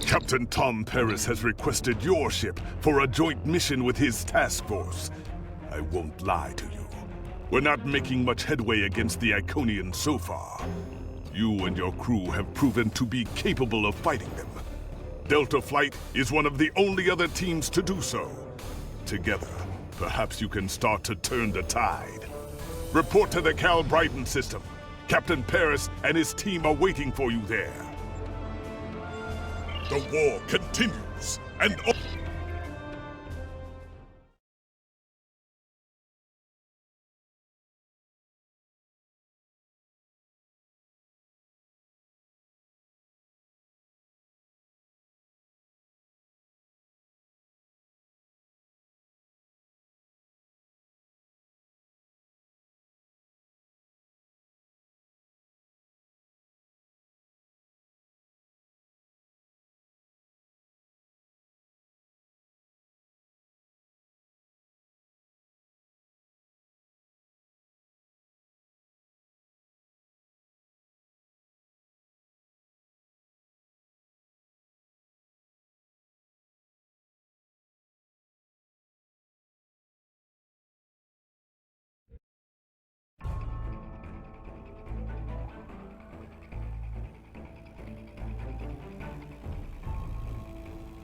Captain Tom Paris has requested your ship for a joint mission with his task force. I won't lie to you. We're not making much headway against the Iconians so far. You and your crew have proven to be capable of fighting them. Delta Flight is one of the only other teams to do so. Together, perhaps you can start to turn the tide. Report to the Cal Bryden system. Captain Paris and his team are waiting for you there. The war continues, and...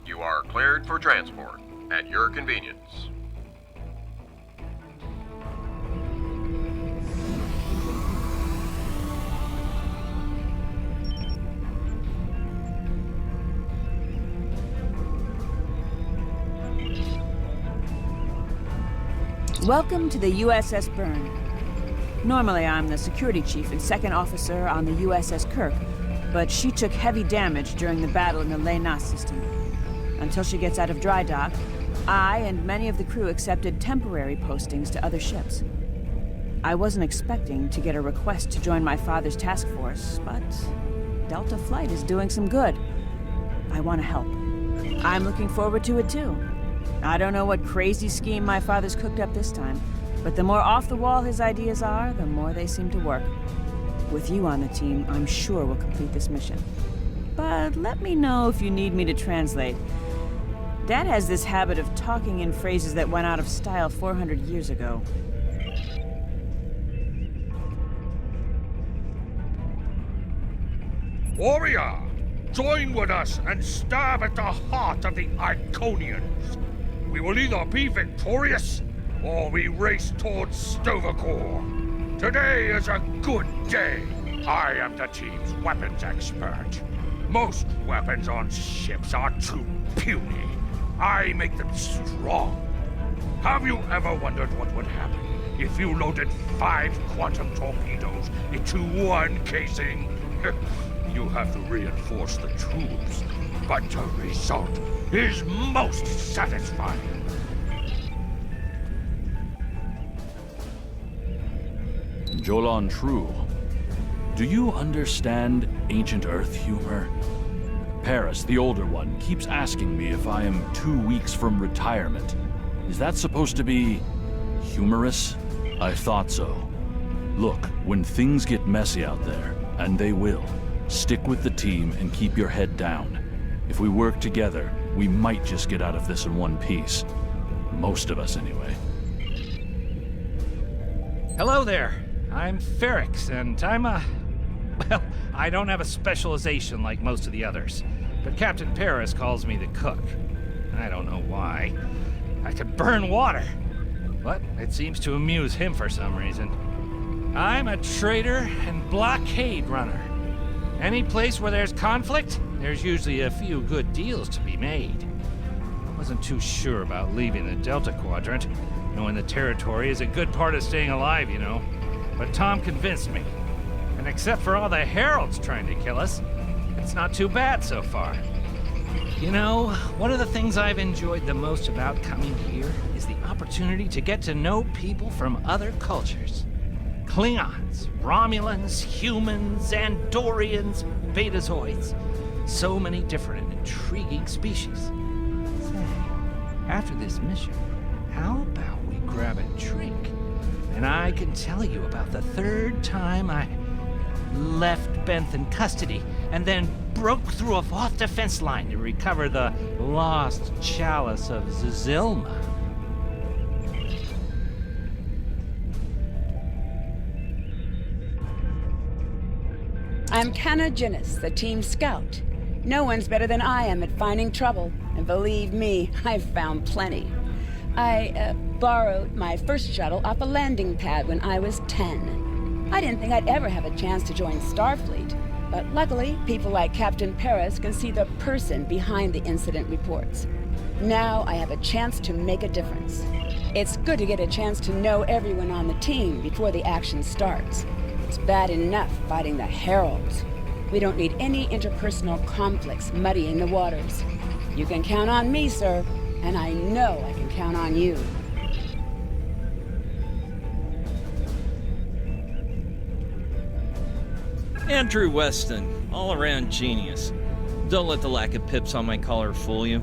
You are cleared for transport at your convenience. Welcome to the USS Byrne. Normally, I'm the security chief and second officer on the USS Kirk, but she took heavy damage during the battle in the Lena system. Until she gets out of dry dock, I and many of the crew accepted temporary postings to other ships. I wasn't expecting to get a request to join my father's task force, but Delta Flight is doing some good. I want to help. I'm looking forward to it too. I don't know what crazy scheme my father's cooked up this time, but the more off-the-wall his ideas are, the more they seem to work. With you on the team, I'm sure we'll complete this mission. But let me know if you need me to translate. Dad has this habit of talking in phrases that went out of style 400 years ago. Warrior, join with us and stab at the heart of the Iconians. We will either be victorious, or we race towards Stovacor. Today is a good day. I am the team's weapons expert. Most weapons on ships are too puny. I make them strong. Have you ever wondered what would happen if you loaded 5 quantum torpedoes into one casing? You have to reinforce the tubes, but the result is most satisfying. Jolan True, do you understand ancient Earth humor? Paris, the older one, keeps asking me if I am 2 weeks from retirement. Is that supposed to be humorous? I thought so. Look, when things get messy out there, and they will, stick with the team and keep your head down. If we work together, we might just get out of this in one piece. Most of us, anyway. Hello there. I'm Ferrix, and well, I don't have a specialization like most of the others, but Captain Paris calls me the cook. I don't know why. I could burn water, but it seems to amuse him for some reason. I'm a trader and blockade runner. Any place where there's conflict, there's usually a few good deals to be made. I wasn't too sure about leaving the Delta Quadrant, knowing the territory is a good part of staying alive, you know. But Tom convinced me. And except for all the heralds trying to kill us, it's not too bad so far. You know, one of the things I've enjoyed the most about coming here is the opportunity to get to know people from other cultures. Klingons, Romulans, humans, Andorians, Betazoids. So many different and intriguing species. Say, after this mission, how about we grab a drink? And I can tell you about the third time I left Benth in custody, and then broke through a Voth defense line to recover the lost chalice of Zilma. I'm Canna Jinnis, the team scout. No one's better than I am at finding trouble, and believe me, I've found plenty. I borrowed my first shuttle off a landing pad when I was 10. I didn't think I'd ever have a chance to join Starfleet, but luckily, people like Captain Paris can see the person behind the incident reports. Now I have a chance to make a difference. It's good to get a chance to know everyone on the team before the action starts. It's bad enough fighting the Heralds. We don't need any interpersonal conflicts muddying the waters. You can count on me, sir, and I know I can count on you. Andrew Weston, all-around genius. Don't let the lack of pips on my collar fool you.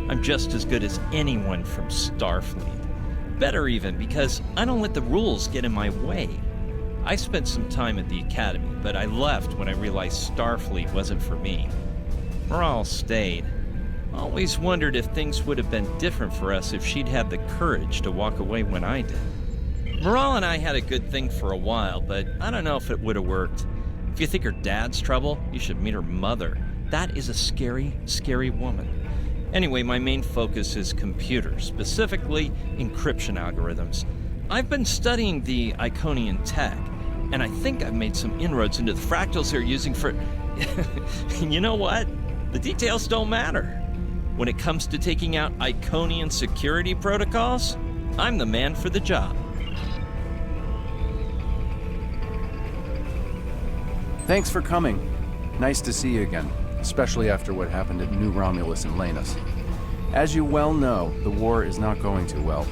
I'm just as good as anyone from Starfleet. Better even, because I don't let the rules get in my way. I spent some time at the Academy, but I left when I realized Starfleet wasn't for me. Morale stayed. Always wondered if things would have been different for us if she'd had the courage to walk away when I did. Morale and I had a good thing for a while, but I don't know if it would have worked. If you think her dad's trouble, you should meet her mother. That is a scary, scary woman. Anyway, my main focus is computers, specifically encryption algorithms. I've been studying the Iconian tech, and I think I've made some inroads into the fractals they're using for... You know what? The details don't matter. When it comes to taking out Iconian security protocols, I'm the man for the job. Thanks for coming. Nice to see you again, especially after what happened at New Romulus and Lanus. As you well know, the war is not going too well.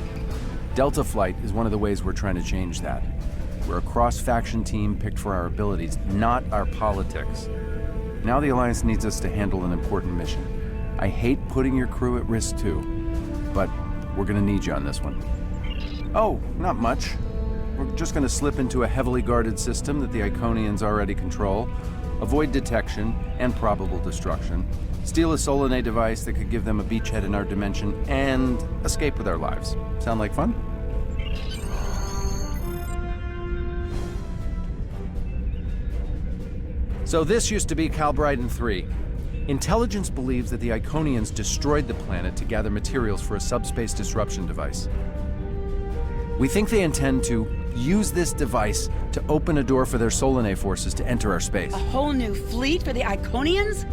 Delta Flight is one of the ways we're trying to change that. We're a cross-faction team picked for our abilities, not our politics. Now the Alliance needs us to handle an important mission. I hate putting your crew at risk too, but we're gonna need you on this one. Oh, not much. We're just gonna slip into a heavily guarded system that the Iconians already control, avoid detection and probable destruction, steal a Solanae device that could give them a beachhead in our dimension, and escape with our lives. Sound like fun? So this used to be Calbrighton 3. Intelligence believes that the Iconians destroyed the planet to gather materials for a subspace disruption device. We think they intend to use this device to open a door for their Solanae forces to enter our space. A whole new fleet for the Iconians?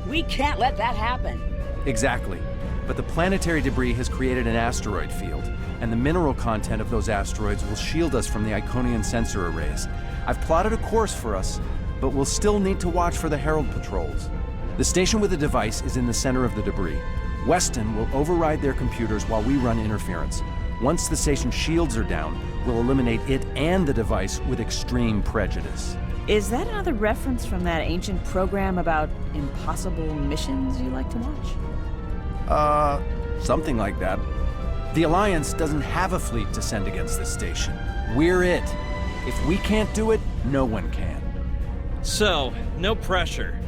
We can't let that happen. Exactly. But the planetary debris has created an asteroid field, and the mineral content of those asteroids will shield us from the Iconian sensor arrays. I've plotted a course for us, but we'll still need to watch for the Herald patrols. The station with the device is in the center of the debris. Weston will override their computers while we run interference. Once the station's shields are down, we'll eliminate it and the device with extreme prejudice. Is that another reference from that ancient program about impossible missions you like to watch? Something like that. The Alliance doesn't have a fleet to send against this station. We're it. If we can't do it, no one can. So, no pressure.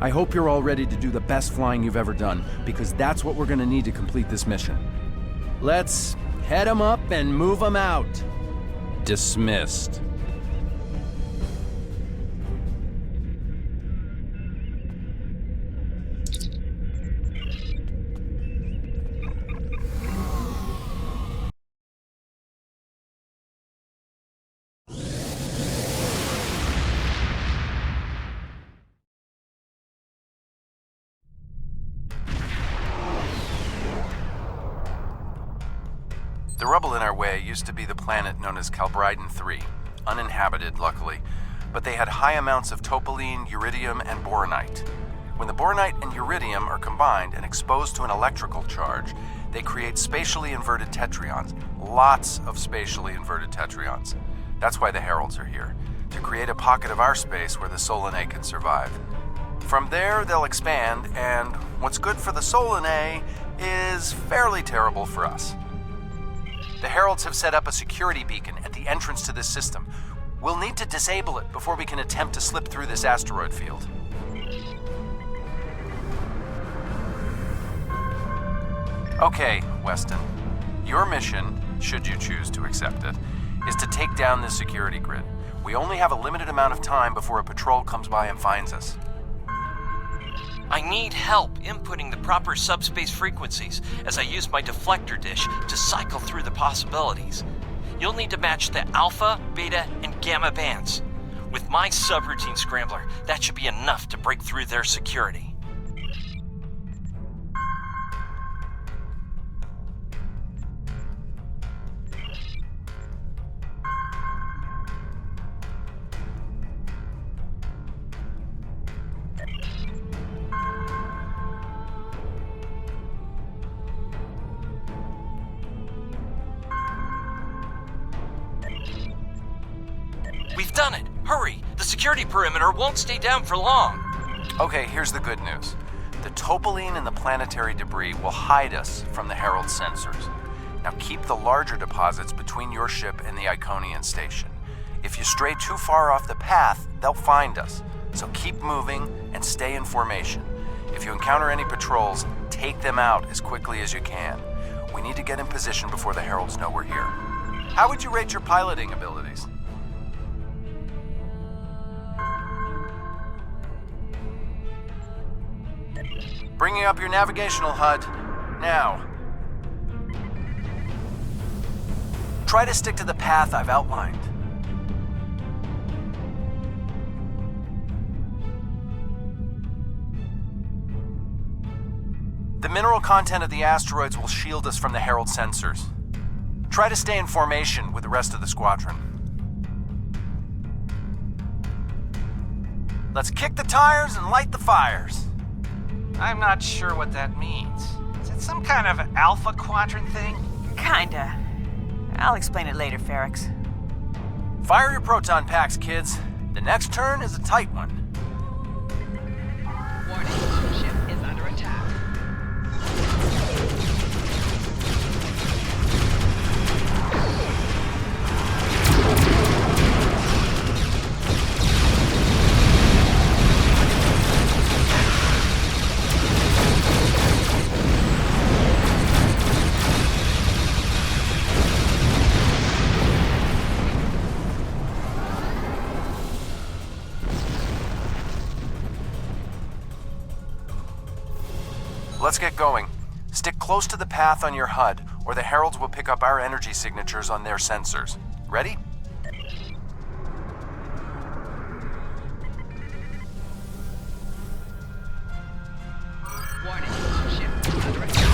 I hope you're all ready to do the best flying you've ever done, because that's what we're gonna need to complete this mission. Let's head 'em up and move 'em out. Dismissed. The rubble in our way used to be the planet known as Calbrighton 3, uninhabited, luckily, but they had high amounts of topoline, uridium, and boronite. When the boronite and uridium are combined and exposed to an electrical charge, they create spatially inverted tetraons, lots of spatially inverted tetraons. That's why the Heralds are here, to create a pocket of our space where the Solanae can survive. From there, they'll expand, and what's good for the Solanae is fairly terrible for us. The Heralds have set up a security beacon at the entrance to this system. We'll need to disable it before we can attempt to slip through this asteroid field. Okay, Weston. Your mission, should you choose to accept it, is to take down this security grid. We only have a limited amount of time before a patrol comes by and finds us. I need help inputting the proper subspace frequencies as I use my deflector dish to cycle through the possibilities. You'll need to match the alpha, beta, and gamma bands. With my subroutine scrambler, that should be enough to break through their security. We've done it! Hurry! The security perimeter won't stay down for long! Okay, here's the good news. The topoline and the planetary debris will hide us from the Herald sensors. Now keep the larger deposits between your ship and the Iconian station. If you stray too far off the path, they'll find us. So keep moving and stay in formation. If you encounter any patrols, take them out as quickly as you can. We need to get in position before the Heralds know we're here. How would you rate your piloting abilities? Bringing up your navigational HUD. Now. Try to stick to the path I've outlined. The mineral content of the asteroids will shield us from the Herald sensors. Try to stay in formation with the rest of the squadron. Let's kick the tires and light the fires. I'm not sure what that means. Is it some kind of Alpha Quadrant thing? Kinda. I'll explain it later, Ferrix. Fire your proton packs, kids. The next turn is a tight one. Warning, ship is under attack. Let's get going. Stick close to the path on your HUD, or the Heralds will pick up our energy signatures on their sensors. Ready? Warning, ship is under attack.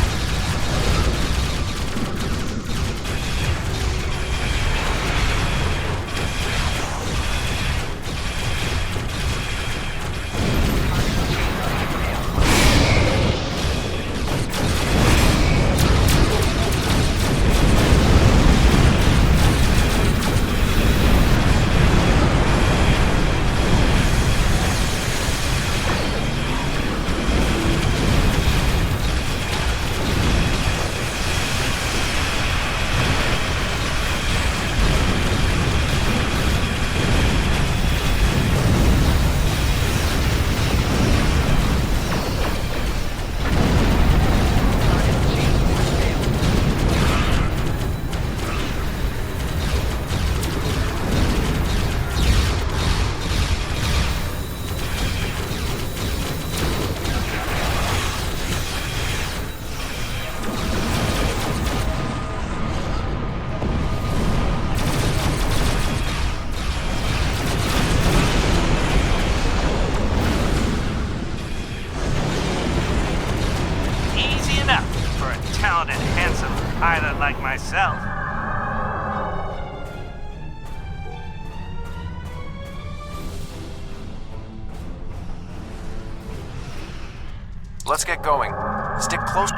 Talented, handsome pilot like myself. Let's get going. Stick close.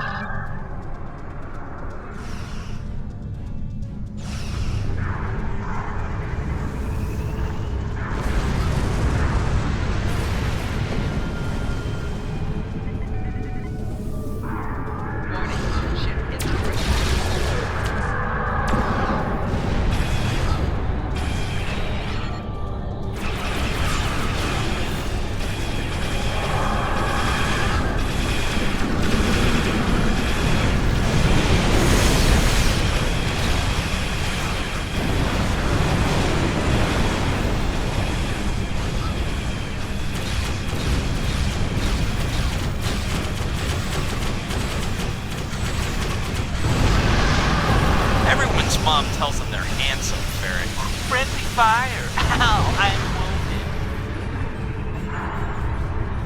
awesome, Ferric. Friendly fire! Ow, I'm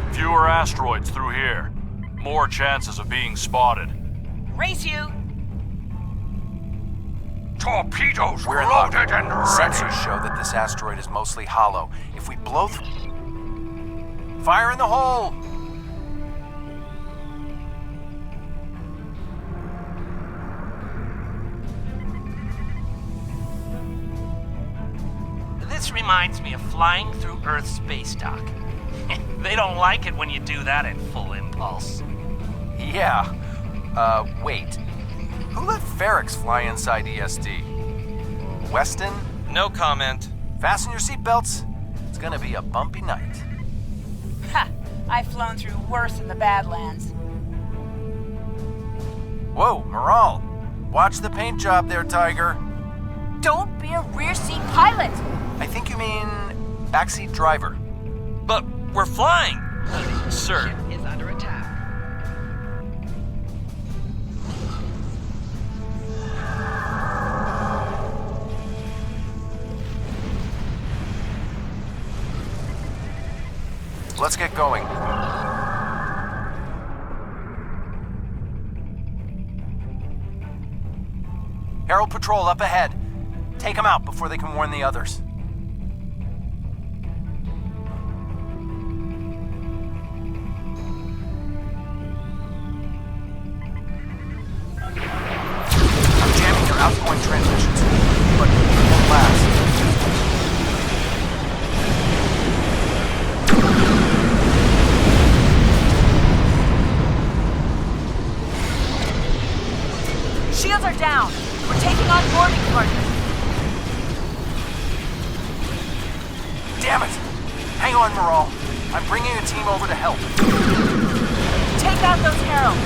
wounded. Fewer asteroids through here. More chances of being spotted. Race you! Torpedoes We're in luck. loaded and ready. Sensors show that this asteroid is mostly hollow. If we blow through... Fire in the hole! This reminds me of flying through Earth's space dock. They don't like it when you do that at full impulse. Yeah. Wait. Who let Ferrix fly inside ESD? Weston? No comment. Fasten your seatbelts. It's gonna be a bumpy night. Ha! I've flown through worse in the Badlands. Whoa, Moral. Watch the paint job there, Tiger. Don't be a rear seat pilot! I think you mean backseat driver. But we're flying, sir. Is under attack. Let's get going. Herald Patrol up ahead. Take them out before they can warn the others. I'm jamming your outgoing transmissions, but it won't last. Shields are down. We're taking on boarding partners. Damn it! Hang on, Moral. I'm bringing a team over to help. Take out those heralds.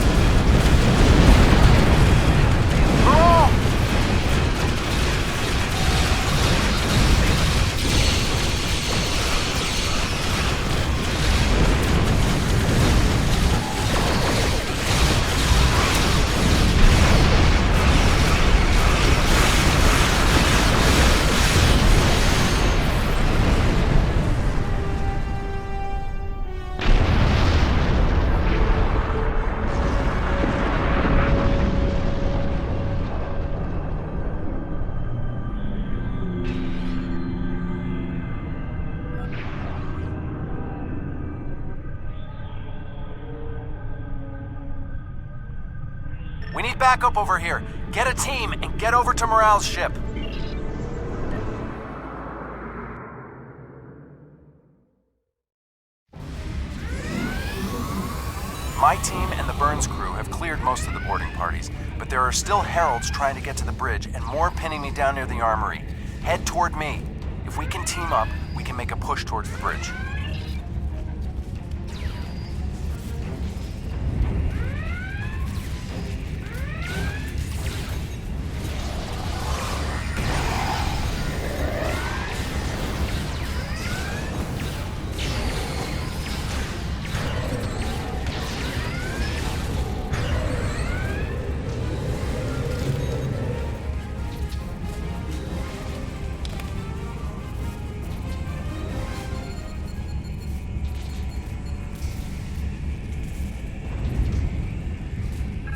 Moral! We need backup over here. Get a team and get over to Morale's ship. My team and the Burns crew have cleared most of the boarding parties, but there are still heralds trying to get to the bridge and more pinning me down near the armory. Head toward me. If we can team up, we can make a push towards the bridge.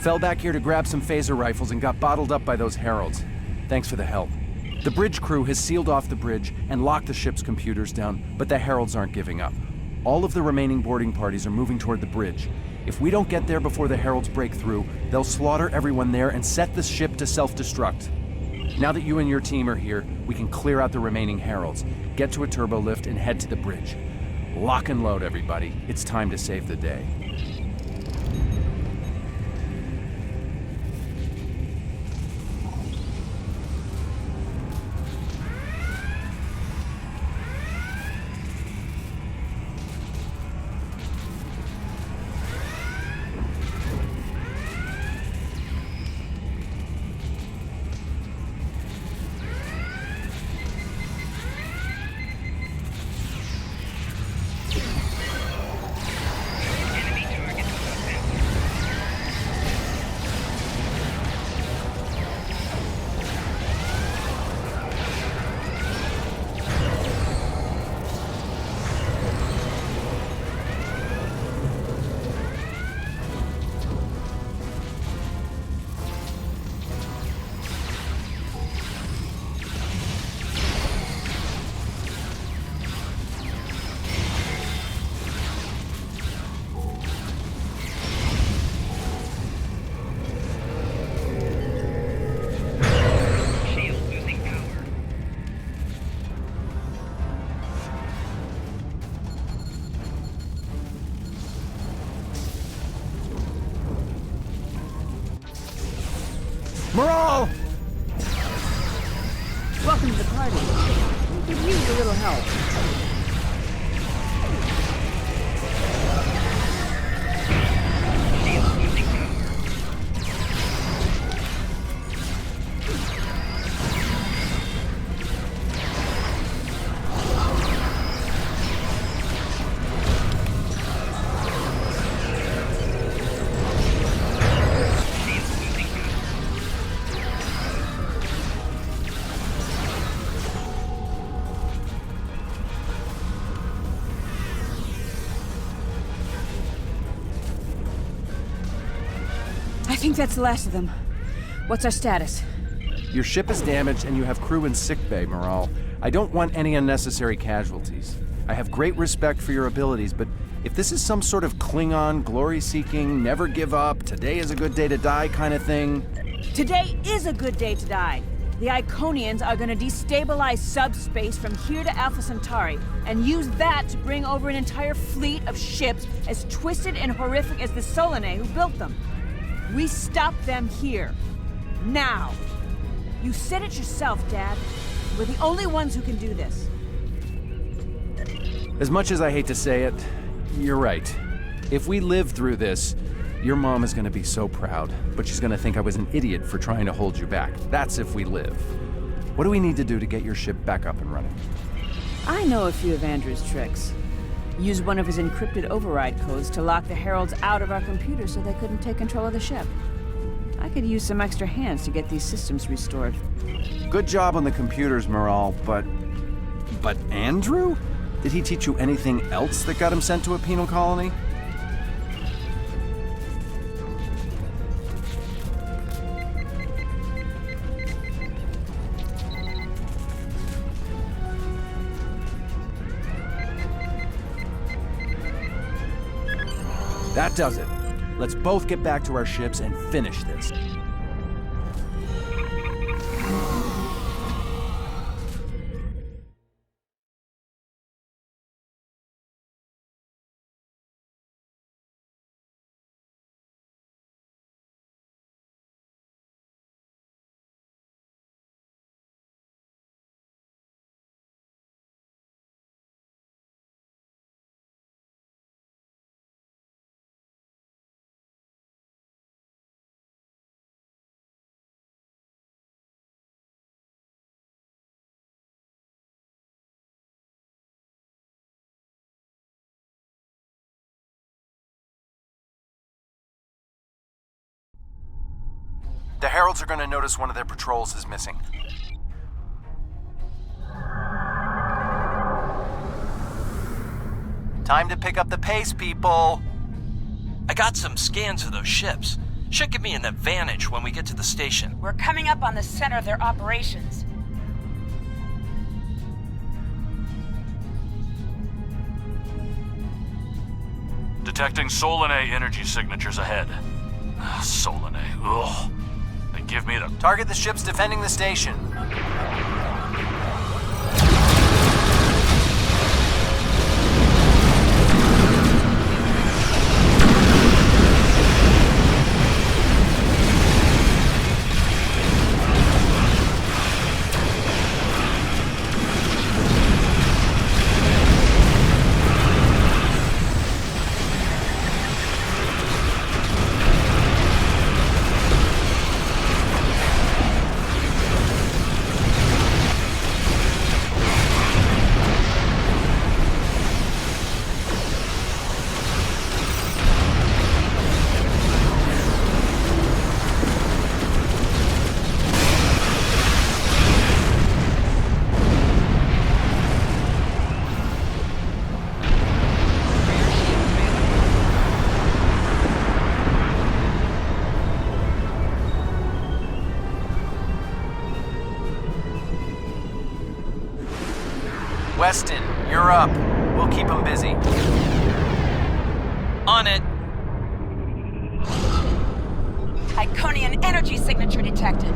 Fell back here to grab some phaser rifles and got bottled up by those heralds. Thanks for the help. The bridge crew has sealed off the bridge and locked the ship's computers down, but the heralds aren't giving up. All of the remaining boarding parties are moving toward the bridge. If we don't get there before the heralds break through, they'll slaughter everyone there and set the ship to self-destruct. Now that you and your team are here, we can clear out the remaining heralds, get to a turbo lift, and head to the bridge. Lock and load, everybody. It's time to save the day. Enemy party. We could use a little help. I think that's the last of them. What's our status? Your ship is damaged and you have crew in sickbay, Morale. I don't want any unnecessary casualties. I have great respect for your abilities, but if this is some sort of Klingon, glory-seeking, never give up, today is a good day to die kind of thing... Today is a good day to die. The Iconians are gonna destabilize subspace from here to Alpha Centauri, and use that to bring over an entire fleet of ships as twisted and horrific as the Solanae who built them. We stop them here. Now. You said it yourself, Dad. We're the only ones who can do this. As much as I hate to say it, you're right. If we live through this, your mom is gonna be so proud, but she's gonna think I was an idiot for trying to hold you back. That's if we live. What do we need to do to get your ship back up and running? I know a few of Andrew's tricks. Use one of his encrypted override codes to lock the Heralds out of our computer so they couldn't take control of the ship. I could use some extra hands to get these systems restored. Good job on the computers, Morale, but Andrew? Did he teach you anything else that got him sent to a penal colony? That does it. Let's both get back to our ships and finish this. The Heralds are going to notice one of their patrols is missing. Time to pick up the pace, people! I got some scans of those ships. Should give me an advantage when we get to the station. We're coming up on the center of their operations. Detecting Solanae energy signatures ahead. Solanae, ugh. They give me the... Target the ships defending the station. Weston, you're up. We'll keep them busy. On it. Iconian energy signature detected.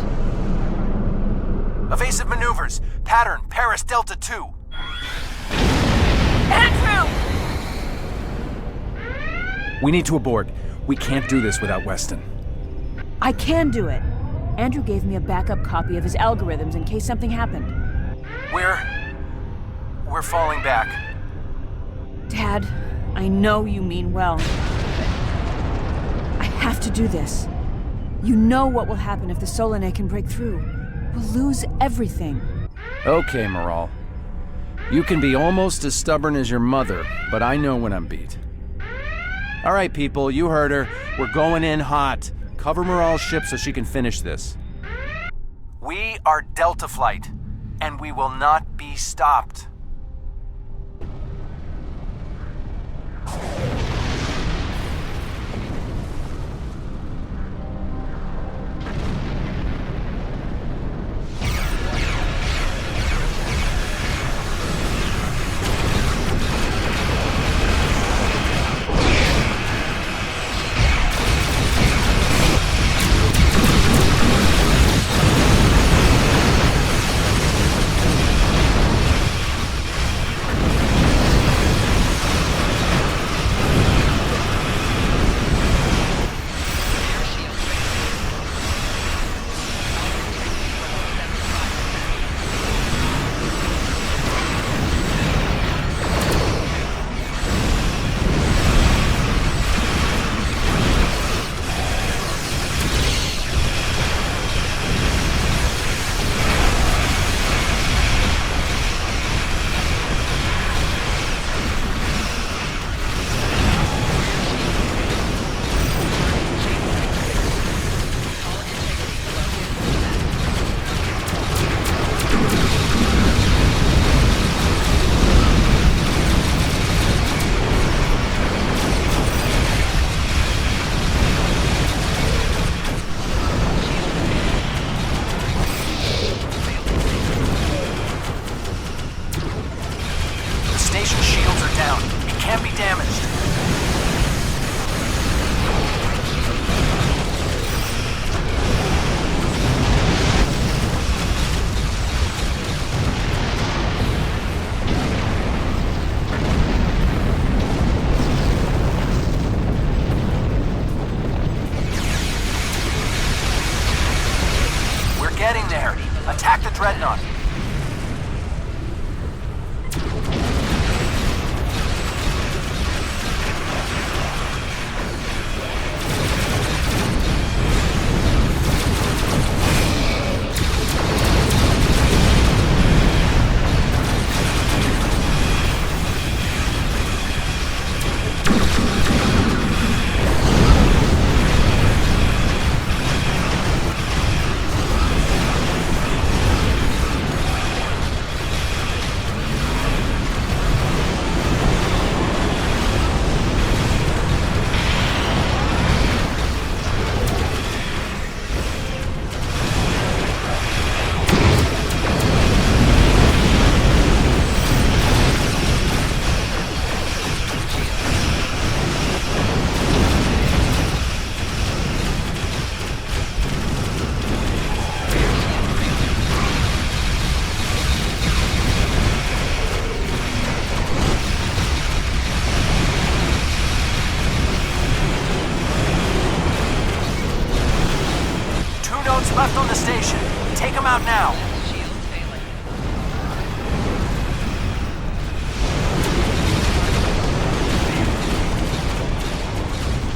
Evasive maneuvers. Pattern, Paris Delta 2. Andrew! We need to abort. We can't do this without Weston. I can do it. Andrew gave me a backup copy of his algorithms in case something happened. We're falling back. Dad, I know you mean well. I have to do this. You know what will happen if the Solanae can break through. We'll lose everything. Okay, Moral. You can be almost as stubborn as your mother, but I know when I'm beat. All right, people, you heard her. We're going in hot. Cover Moral's ship so she can finish this. We are Delta Flight, and we will not be stopped. Attack the Dreadnought. Left on the station. Take them out now.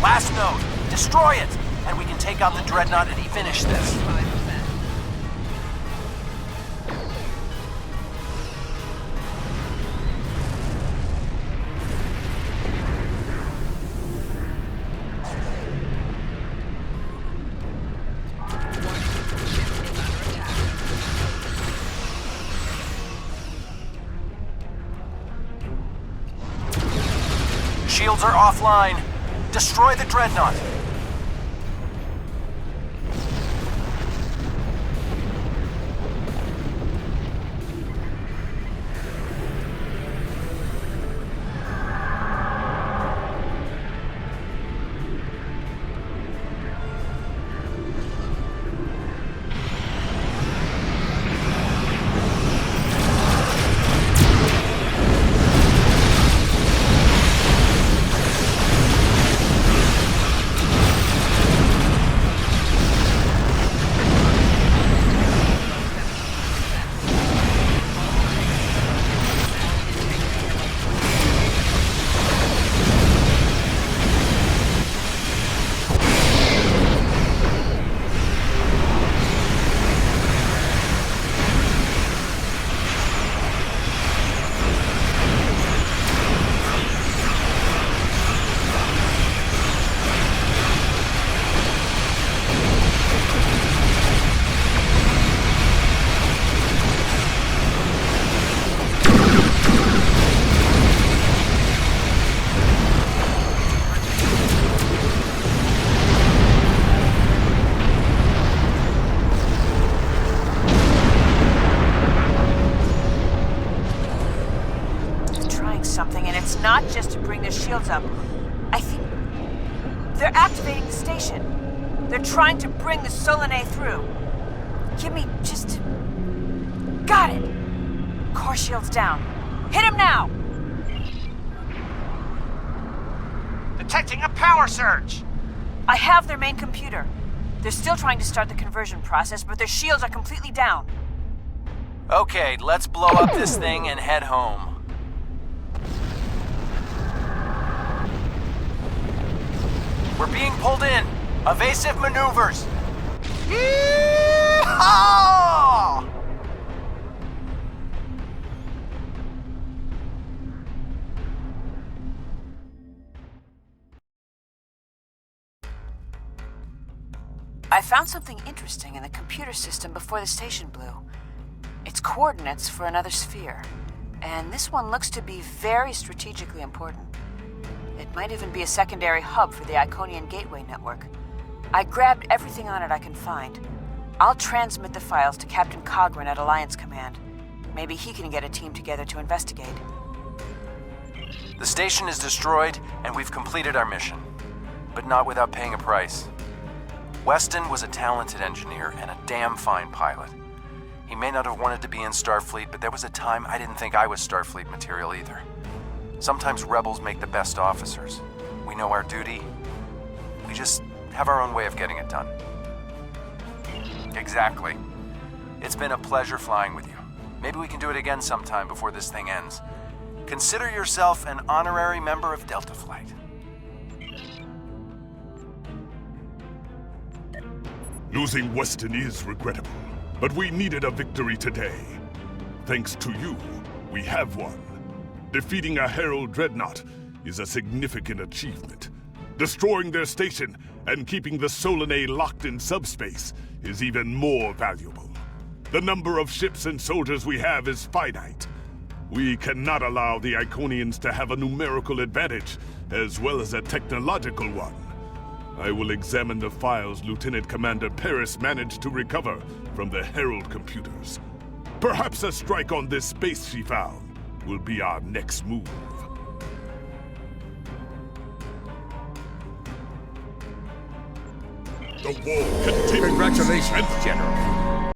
Last node. Destroy it, and we can take out the Dreadnought and finish this. Shields are offline. Destroy the Dreadnought. not just to bring their shields up. I think they're activating the station. They're trying to bring the Solanae through. Give me just... Got it! Core shields down. Hit him now! Detecting a power surge! I have their main computer. They're still trying to start the conversion process, but their shields are completely down. Okay, let's blow up this thing and head home. We're being pulled in. Evasive maneuvers. Yeehaw! I found something interesting in the computer system before the station blew. It's coordinates for another sphere, and this one looks to be very strategically important. It might even be a secondary hub for the Iconian Gateway network. I grabbed everything on it I can find. I'll transmit the files to Captain Cogran at Alliance Command. Maybe he can get a team together to investigate. The station is destroyed, and we've completed our mission. But not without paying a price. Weston was a talented engineer and a damn fine pilot. He may not have wanted to be in Starfleet, but there was a time I didn't think I was Starfleet material either. Sometimes rebels make the best officers. We know our duty. We just have our own way of getting it done. Exactly. It's been a pleasure flying with you. Maybe we can do it again sometime before this thing ends. Consider yourself an honorary member of Delta Flight. Losing Weston is regrettable, but we needed a victory today. Thanks to you, we have won. Defeating a Herald dreadnought is a significant achievement. Destroying their station and keeping the Solanae locked in subspace is even more valuable. The number of ships and soldiers we have is finite. We cannot allow the Iconians to have a numerical advantage, as well as a technological one. I will examine the files Lieutenant Commander Paris managed to recover from the Herald computers. Perhaps a strike on this space she found will be our next move. The war continues. Congratulations, General.